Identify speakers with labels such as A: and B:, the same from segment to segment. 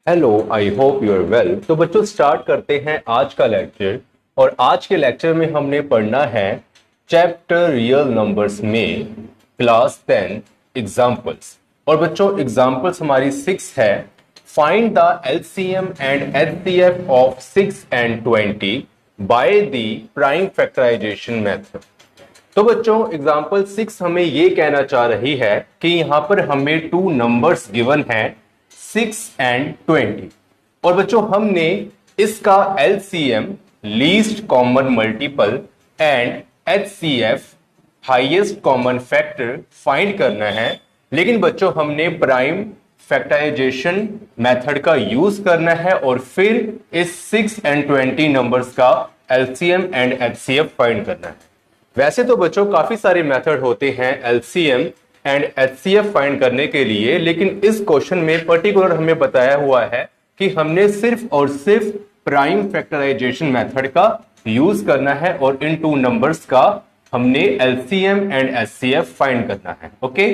A: Hello, I hope you are well. तो बच्चों start करते हैं आज का लेक्चर। और आज के लेक्चर में हमने पढ़ना है चैप्टर रियल नंबर्स में क्लास 10 एग्जाम्पल्स। और बच्चों एग्जाम्पल्स हमारी 6 है। Find the LCM and HCF of 6 and 20 by the prime factorisation method. तो बच्चों एग्जाम्पल 6 हमें ये कहना चाह रही है कि यहां पर हमें टू नंबर्स गिवन है 6 एंड 20। और बच्चों हमने इसका LCM least common multiple and HCF highest common factor find करना है। लेकिन बच्चों हमने प्राइम फैक्टराइजेशन मेथड का यूज करना है और फिर इस 6 एंड 20 नंबर्स का एलसीएम एंड एचसीएफ फाइंड करना है। वैसे तो बच्चों काफी सारे मेथड होते हैं एलसीएम एंड एचसीएफ फाइंड करने के लिए, लेकिन इस क्वेश्चन में पर्टिकुलर हमें बताया हुआ है कि हमने सिर्फ और सिर्फ प्राइम फैक्टराइजेशन मेथड का यूज करना है और इन टू नंबर्स का हमने एलसीएम एंड एचसीएफ फाइंड करना है। ओके,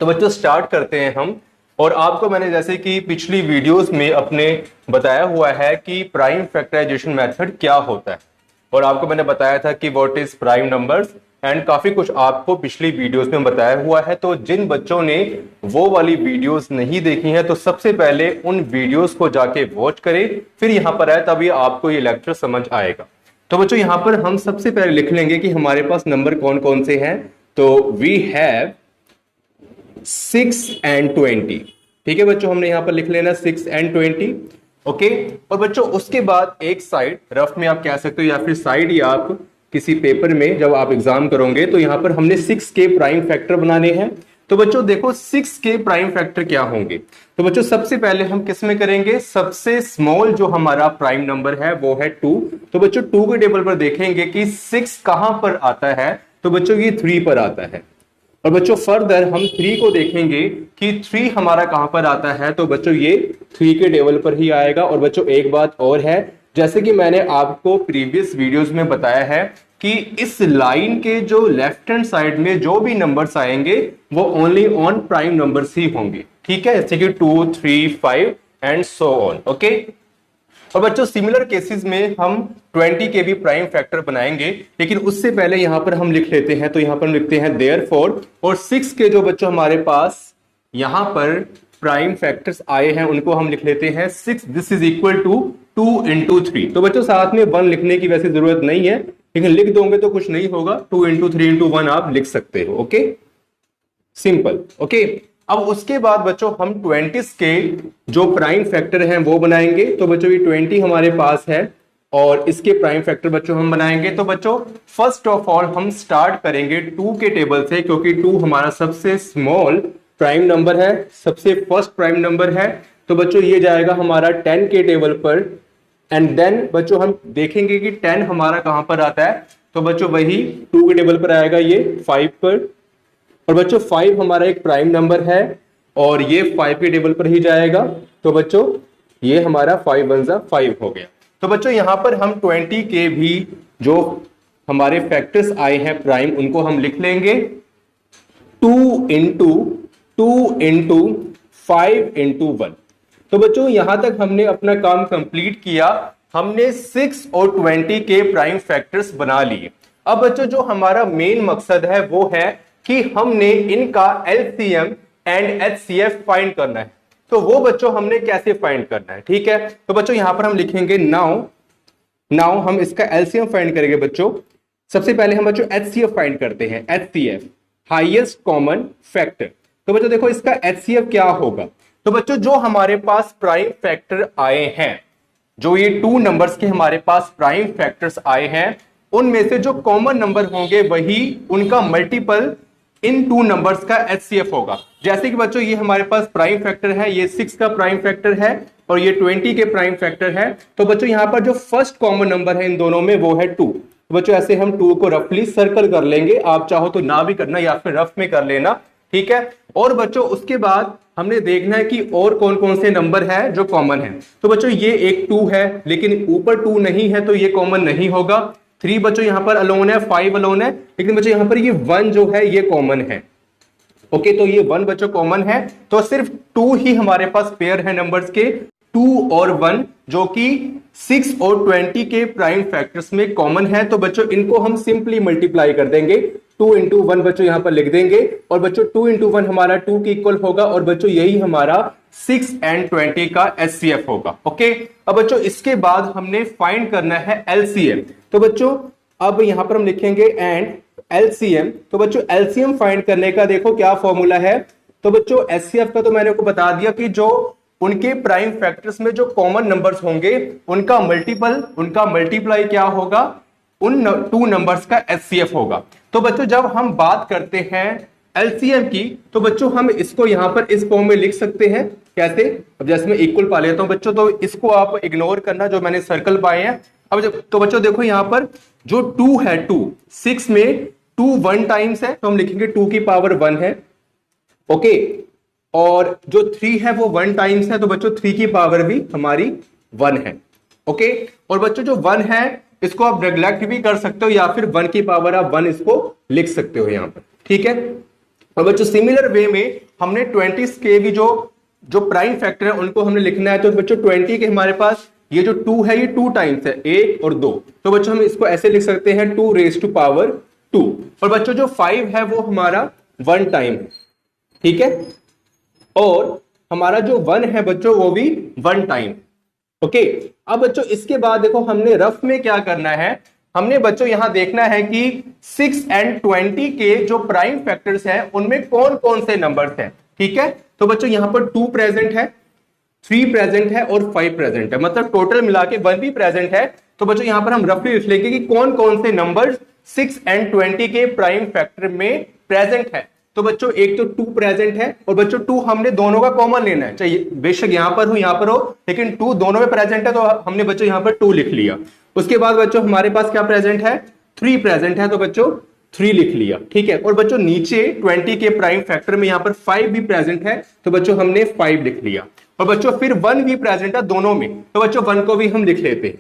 A: तो बच्चों स्टार्ट करते हैं हम। और आपको मैंने जैसे कि पिछली वीडियोस में अपने बताया हुआ है कि प्राइम फैक्टराइजेशन मेथड क्या होता है, और आपको मैंने बताया था कि what is prime numbers and काफी कुछ आपको पिछली वीडियोस में बताया हुआ है। तो जिन बच्चों ने वो वाली वीडियोस नहीं देखी हैं तो सबसे पहले उन वीडियोस को जाके वॉच करें, फिर यहां पर आए तभी आपको ये लेक्चर समझ आएगा। तो बच्चों यहां पर हम सबसे पहले लिख लेंगे कि हमारे पास नंबर कौन कौन से हैं। तो वी हैव 6 एंड 20। ठीक है बच्चों, हमने यहां पर लिख लेना 6 एंड 20। ओके, और बच्चों उसके बाद एक साइड रफ में आप कह सकते हो या फिर साइड ही आप किसी पेपर में जब आप एग्जाम करोगे तो यहां पर हमने 6 के प्राइम फैक्टर बनाने हैं। तो बच्चों देखो 6 के प्राइम फैक्टर क्या होंगे। तो बच्चों सबसे पहले हम किस में करेंगे, सबसे स्मॉल जो हमारा प्राइम नंबर है वो है 2। तो बच्चों 2 के टेबल पर देखेंगे कि 6 कहां पर आता है। तो बच्चों ये 3 पर आता है। और बच्चों फर्दर हम 3 को देखेंगे कि 3 हमारा कहां पर आता है। तो बच्चों ये 3 के टेबल पर ही आएगा। और बच्चों एक बात और है, जैसे कि मैंने आपको प्रीवियस वीडियोस में बताया है कि इस लाइन के जो लेफ्ट हैंड साइड में जो भी नंबर्स आएंगे वो ओनली ऑन प्राइम नंबर्स ही होंगे। ठीक है, जैसे कि 2, 3, 5 एंड सो ऑन। ओके, और बच्चों सिमिलर केसेस में हम 20 के भी प्राइम फैक्टर बनाएंगे, लेकिन उससे पहले यहां पर हम लिख लेते हैं। तो यहां पर हम लिखते हैं देयरफॉर, और 6 के जो बच्चों हमारे पास यहां पर प्राइम फैक्टर्स आए हैं उनको हम लिख लेते हैं 6। This is equal to 2 into 3। तो बच्चों साथ में 1 लिखने की वैसे जरूरत नहीं है, लेकिन लिख दोगे तो कुछ नहीं होगा। 2 इंटू 3 इंटू 1 आप लिख सकते हो। Okay, simple. ओके, अब उसके बाद बच्चों हम 20 के जो प्राइम फैक्टर हैं वो बनाएंगे। तो बच्चों ये 20 हमारे पास है और इसके प्राइम फैक्टर बच्चों हम बनाएंगे। तो बच्चों फर्स्ट ऑफ ऑल हम स्टार्ट करेंगे 2 के टेबल से, क्योंकि 2 हमारा सबसे स्मॉल प्राइम नंबर है, सबसे फर्स्ट प्राइम नंबर है। तो बच्चों ये जाएगा हमारा 10 के टेबल पर। एंड देन बच्चों हम देखेंगे कि 10 हमारा कहां पर आता है। तो बच्चों वही 2 के टेबल पर आएगा ये 5 पर। और बच्चों 5 हमारा एक प्राइम नंबर है और ये 5 के टेबल पर ही जाएगा। तो बच्चों ये हमारा 5 1 जा 5 हो गया। तो बच्चों यहां पर हम 20 के भी जो हमारे फैक्टर्स आए हैं प्राइम उनको हम लिख लेंगे 2 इंटू 5 इंटू 1। तो बच्चों यहां तक हमने अपना काम कंप्लीट किया। हमने 6 और 20 के प्राइम फैक्टर्स बना लिए। अब बच्चों जो हमारा मेन मकसद है वो है कि हमने इनका एलसीएम एंड एचसीएफ फाइंड करना है। तो वो बच्चों हमने कैसे फाइंड करना है, ठीक है। तो बच्चों यहां पर हम लिखेंगे नाउ हम इसका एलसीएम फाइंड करेंगे। बच्चों सबसे पहले हम बच्चों एचसीएफ फाइंड करते हैं, एचसीएफ हाईएस्ट कॉमन फैक्टर। तो बच्चों देखो इसका एचसीएफ क्या होगा। तो बच्चों जो हमारे पास प्राइम फैक्टर आए हैं, जो ये 2 नंबर्स के हमारे पास प्राइम फैक्टर्स आए हैं, उनमें से जो कॉमन नंबर होंगे वही उनका मल्टीपल इन 2 नंबर्स का एचसीएफ होगा। जैसे कि बच्चों ये हमारे पास प्राइम फैक्टर है, ये 6 का प्राइम फैक्टर है और ये 20 के प्राइम फैक्टर है। तो बच्चों यहां पर जो फर्स्ट कॉमन नंबर है इन दोनों में वो है 2। तो बच्चों ऐसे हम 2 को रफली सर्कल कर लेंगे, आप चाहो तो ना भी करना या फिर रफ में कर लेना, ठीक है। और बच्चों उसके बाद हमने देखना है कि और कौन कौन से नंबर है जो कॉमन है। तो बच्चों ये एक 2 है, लेकिन ऊपर 2 नहीं है तो ये कॉमन नहीं होगा। 3 बच्चों यहां पर अलोन है, 5 अलोन है, लेकिन बच्चों यहां पर ये 1 जो है ये कॉमन है। ओके, तो ये 1 बच्चों कॉमन है। तो सिर्फ 2 ही हमारे पास पेयर है नंबर्स के, 2 और 1 जो कि 6 और 20 के प्राइम फैक्टर्स में कॉमन है। तो बच्चों इनको हम सिंपली मल्टीप्लाई कर देंगे, 2 इंटू 1 बच्चों यहां पर लिख देंगे, और बच्चों 2 इंटू 1 हमारा 2 के इक्वल होगा, और बच्चों यही हमारा 6 एंड 20 का एचसीएफ होगा। ओके, अब बच्चों इसके बाद हमने फाइंड करना है एलसीएम। तो बच्चों अब यहां पर हम लिखेंगे एंड एलसीएम। तो बच्चों एलसीएम फाइंड करने का देखो क्या फॉर्मूला है। तो बच्चों एचसीएफ का तो मैंने आपको बता दिया कि जो उनके प्राइम फैक्टर्स में जो कॉमन नंबर्स होंगे उनका मल्टीप्लाई क्या होगा, उन 2 नंबर्स का एचसीएफ होगा। तो बच्चों जब हम बात करते हैं एलसीएम की, तो बच्चों हम इसको यहां पर इस फॉर्म में लिख सकते हैं। कैसे? अब जैसे मैं इक्वल पा लेता हूं बच्चों, तो इसको आप इग्नोर करना जो मैंने सर्कल पाए हैं। अब जब तो बच्चों देखो यहां पर जो 2 है, 2 6 में 2 1 टाइम्स है, तो हम लिखेंगे 2 की पावर 1 है। ओके, और जो 3 है वो 1 टाइम्स है, तो बच्चों 3 की पावर भी हमारी 1 है। ओके, और बच्चों जो 1 है इसको आप नेग्लेक्ट भी कर सकते हो, या फिर 1 की पावर आप 1 इसको लिख सकते हो यहां पर। ठीक है, और बच्चों सिमिलर वे में हमने 20 के भी जो प्राइम फैक्टर है उनको हमने लिखना है। तो बच्चों 20 के हमारे पास ये जो 2 है ये 2 टाइम्स है, 1 और 2, तो बच्चों हम इसको ऐसे लिख सकते हैं 2 रेज टू पावर 2। और बच्चों जो 5 है वो हमारा 1 टाइम है। ठीक है, और हमारा जो 1 है बच्चों वो भी 1 टाइम। ओके, अब बच्चों इसके बाद देखो हमने रफ में क्या करना है, हमने बच्चों यहां देखना है कि 6 एंड 20 के जो प्राइम फैक्टर्स हैं उनमें कौन कौन से नंबर्स हैं। ठीक है, तो बच्चों यहां पर 2 प्रेजेंट है, 3 प्रेजेंट है और 5 प्रेजेंट है, मतलब टोटल मिला के 1 भी प्रेजेंट है। तो बच्चों यहां पर हम रफली लिख लेंगे कि कौन कौन से नंबर्स 6 एंड 20 के प्राइम फैक्टर में प्रेजेंट है। तो बच्चों एक तो 2 प्रेजेंट है, और बच्चों 2 हमने दोनों का कॉमन लेना है, चाहे बेशक यहां पर हो यहां पर हो, लेकिन 2 दोनों में प्रेजेंट है, तो हमने बच्चों यहां पर 2 लिख लिया। उसके बाद बच्चों हमारे पास क्या प्रेजेंट है, 3 प्रेजेंट है, तो बच्चों 3 लिख लिया। ठीक है, और बच्चों नीचे 20 के प्राइम फैक्टर में यहां पर 5 भी प्रेजेंट है, तो बच्चों हमने 5 लिख लिया। और बच्चों फिर 1 भी प्रेजेंट है दोनों में, तो बच्चों 1 को भी हम लिख लेते हैं।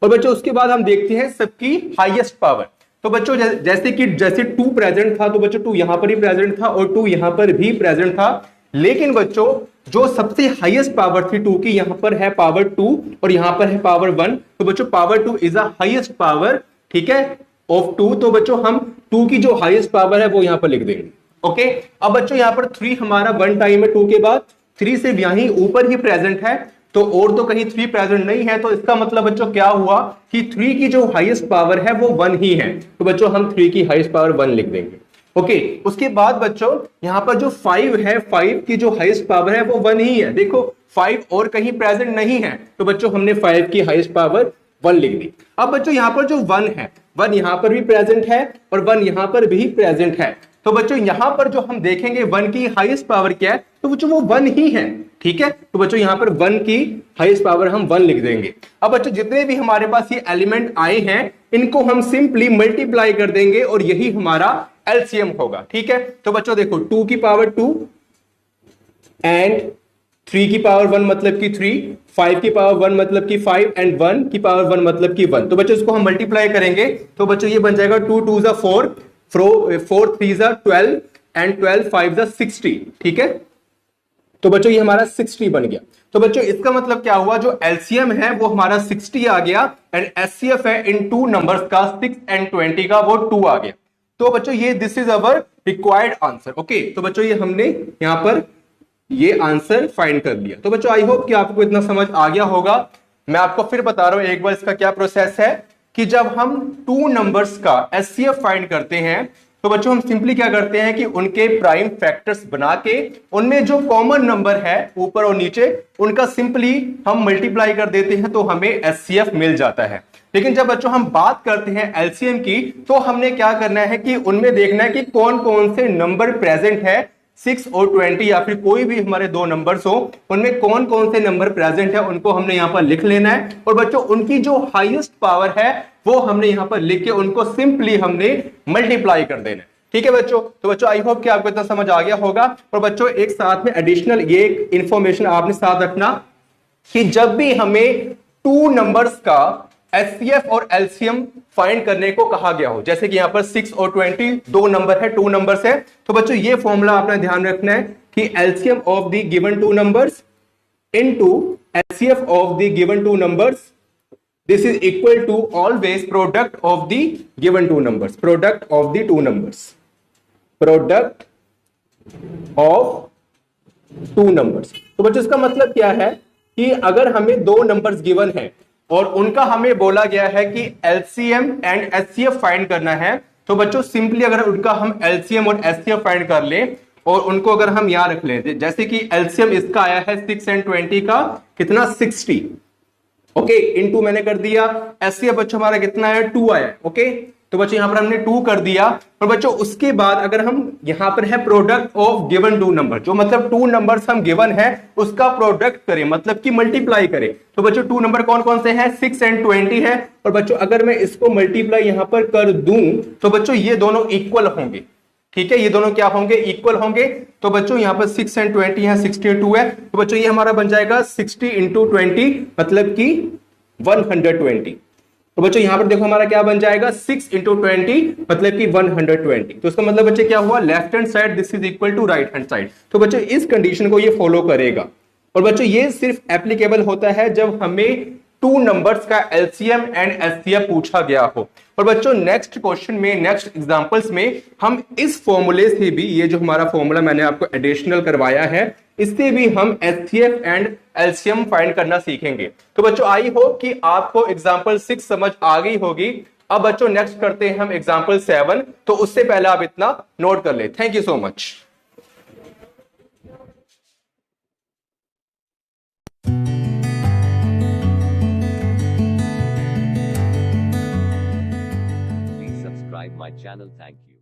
A: और बच्चों उसके बाद हम देखते हैं सबकी हाईएस्ट पावर। तो बच्चों जैसे 2 प्रेजेंट था, तो बच्चों 2 यहां पर ही प्रेजेंट था और 2 यहां पर भी प्रेजेंट था, लेकिन बच्चों जो सबसे हाईएस्ट पावर थी 2 की, यहां पर है पावर 2 और यहां पर है पावर 1, तो बच्चों power 2 is the highest power. ठीक है, ऑफ 2, तो बच्चों हम 2 की जो हाईएस्ट पावर है वो यहां पर लिख देंगे। ओके, अब बच्चों यहां पर 3 हमारा 1 टाइम है, 2 के बाद 3 से यहीं ऊपर ही प्रेजेंट है, तो और तो कहीं 3 प्रेजेंट नहीं है, तो इसका मतलब बच्चों क्या हुआ कि 3 की जो हाईएस्ट पावर है वो 1 ही है, तो बच्चों हम 3 की हाईएस्ट पावर 1 लिख देंगे। ओके, उसके बाद बच्चों यहां पर जो 5 है, 5 की जो हाईएस्ट पावर है वो 1 ही है। देखो 5 और कहीं प्रेजेंट नहीं है, तो बच्चों हमने 5 की हाईएस्ट पावर 1 लिख दी। अब बच्चों यहां पर जो 1 है, 1 यहां पर भी प्रेजेंट है और 1 यहां पर भी प्रेजेंट है, तो बच्चों यहां पर जो हम देखेंगे 1 की हाईएस्ट पावर क्या है, तो बच्चों वो 1 ही है। ठीक है, तो बच्चों यहां पर 1 की हाईएस्ट पावर हम 1 लिख देंगे। अब बच्चों जितने भी हमारे पास ये एलिमेंट आए हैं इनको हम सिंपली मल्टीप्लाई कर देंगे और यही हमारा एलसीएम होगा। ठीक है, तो बच्चों देखो 2 की पावर 2 एंड 3 की पावर 1 मतलब कि 3, 5 की पावर 1 मतलब कि 5 एंड 1 की पावर 1 मतलब कि 1। तो बच्चों इसको हम मल्टीप्लाई करेंगे, तो बच्चों ये बन जाएगा 2 2 जा 4, 4 3 जा 12 एंड 12 5 जा 60। ठीक है, तो बच्चों ये हमारा 60 बन गया। तो बच्चों इसका मतलब क्या हुआ, जो एलसीएम है वो हमारा 60 आ गया एंड एचसीएफ है इन 2 नंबर्स का 6 एंड 20 का वो 2 आ गया। तो बच्चों ये this is our required answer. Okay, तो बच्चों ये हमने यहां पर ये आंसर फाइंड कर लिया। तो बच्चों आई होप कि आपको इतना समझ आ गया होगा। मैं आपको फिर बता रहा हूं एक बार इसका क्या प्रोसेस है कि जब हम 2 नंबर्स का एचसीएफ फाइंड करते हैं तो बच्चों हम सिंपली क्या करते हैं कि उनके प्राइम फैक्टर्स बना के उनमें जो कॉमन नंबर है ऊपर और नीचे उनका सिंपली हम मल्टीप्लाई कर देते हैं, तो हमें एचसीएफ मिल जाता है। लेकिन जब बच्चों हम बात करते हैं एलसीएम की, तो हमने क्या करना है कि उनमें देखना है कि कौन कौन से नंबर प्रेजेंट है, 6 और 20 या फिर कोई भी हमारे 2 नंबर्स हो, उनमें कौन कौन से नंबर प्रेजेंट है उनको हमने यहां पर लिख लेना है। और बच्चों उनकी जो हाईएस्ट पावर है वो हमने यहां पर लिख के उनको सिंपली हमने मल्टीप्लाई कर देना है। ठीक है बच्चों, तो बच्चों आई होप कि आपको इतना समझ आ गया होगा। और बच्चों एक साथ में एडिशनल ये इंफॉर्मेशन आपने साथ रखना कि जब भी हमें 2 नंबर्स का एचसीएफ और एलसीएम फाइंड करने को कहा गया हो, जैसे कि यहां पर 6 और 20 2 नंबर है, 2 नंबर्स है, तो बच्चों ये फॉर्मूला आपने ध्यान रखना है कि LCM of the given 2 numbers into HCF of the given two numbers, this is equal to always product of the given two numbers, product of the two numbers, product of two numbers. तो बच्चों इसका मतलब क्या है कि अगर हमें दो नंबर्स गिवन है और उनका हमें बोला गया है कि एलसीएम एंड एचसीएफ फाइंड करना है, तो बच्चों सिंपली अगर उनका हम एलसीएम और एचसीएफ फाइंड कर ले और उनको अगर हम यहां रख लें, जैसे कि एलसीएम इसका आया है 6 and 20 का कितना 60, ओके, इनटू मैंने कर दिया। एचसीएफ बच्चों हमारा कितना है 2 आया, ओके, तो बच्चों यहां पर हमने 2 कर दिया। और बच्चों उसके बाद अगर हम यहां पर है product of given two number, जो मतलब टू नंबर्स हम गिवन है उसका प्रोडक्ट करें, मतलब कि मल्टीप्लाई करें। तो बच्चों टू नंबर कौन कौन से हैं, 6 and 20 है। और बच्चों अगर मैं इसको मल्टीप्लाई यहां पर कर दूं तो बच्चों ये दोनों इक्वल होंगे, ठीक है, ये दोनों क्या होंगे, इक्वल होंगे। तो बच्चों यहां पर 6 and 20 है, 62 है, तो बच्चों ये हमारा बन जाएगा 60 into 20 मतलब कि 120। तो बच्चों यहां पर देखो हमारा क्या बन जाएगा 6 into 20 मतलब कि 120। तो इसका मतलब बच्चे क्या हुआ, left hand side this is equal to right hand side. तो बच्चों इस कंडीशन को ये फॉलो करेगा। और बच्चों ये सिर्फ एप्लीकेबल होता है जब हमें टू नंबर्स का एलसीएम एंड एचसीएफ पूछा गया हो। और बच्चों नेक्स्ट क्वेश्चन में, नेक्स्ट एग्जांपल्स में हम इस फॉर्मूले से भी, ये जो हमारा फॉर्मूला मैंने आपको एडिशनल करवाया है, इससे भी हम एचसीएफ एंड एलसीएम फाइंड करना सीखेंगे। तो बच्चों आई होप कि आपको एग्जांपल 6 समझ आ गई होगी। अब बच्चों नेक्स्ट करते हैं हम एग्जांपल 7, तो उससे पहले आप इतना नोट कर ले। Thank you so much.
B: Please subscribe my channel. Thank you.